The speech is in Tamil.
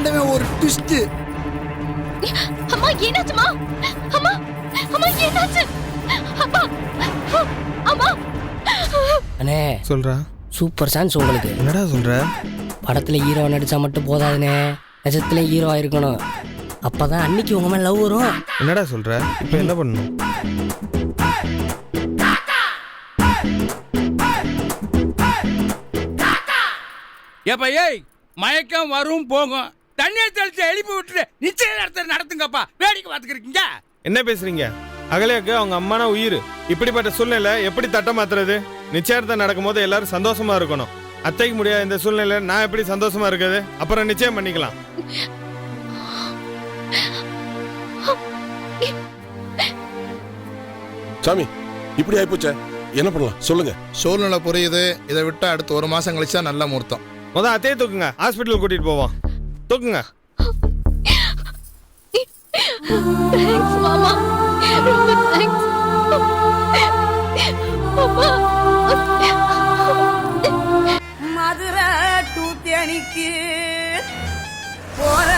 ஆண்டவன் ஒரு ட்விஸ்ட். அம்மா என்னாச்சுமா? அம்மா அம்மா என்னாச்சு? அப்பா அம்மா. அண்ணே சொல்றா. சூப்பர் சான்ஸ் உங்களுக்கு. என்னடா சொல்ற? படத்துல ஹீரோ நடிச்சா மட்டும் போதாதுண்ணே, நிஜத்துல ஹீரோவா இருக்கணும். அப்பதான் அன்னைக்கு உங்க மேல லவ் வரும். என்னடா சொல்ற? இப்போ என்ன பண்ணணும்? ஏப்பா ஏய், மயக்கம் வரும் போகும், தண்ணியை தெளிச்சு எழுப்பி விட்டுட்டு நிச்சயதார்த்தம் நடத்துங்கப்பா. வேடிக்கை பார்த்துக்கிறீங்க. என்ன பேசுறீங்க? அகலையாக்கு அவங்க அம்மானா உயிர். இப்படிப்பட்ட சூழ்நிலை எப்படி தட்ட மாத்துறது? நிச்சயார்த்தம் நடக்கும் போது எல்லாரும் சந்தோஷமா இருக்கணும். அத்தைக்கு முடியாத இந்த சூழ்நிலை நான் எப்படி சந்தோஷமா இருக்குது? அப்புறம் நிச்சயம் பண்ணிக்கலாம். சாமி இப்படி ஆயிப்போச்சே, என்ன பண்ணலாம் சொல்லுங்க. சூழ்நிலை புரியுது. இதை விட்டு அடுத்து 1 மாசம் கழிச்சா நல்ல முகூர்த்தம். முதல் அத்தையை தூக்குங்க, ஹாஸ்பிட்டல் கூட்டிட்டு போவோம். தூக்குங்க. தேங்க்ஸ் மாமா, ரொம்ப தேங்க்ஸ். மதுரை டு தேனிக்கு போற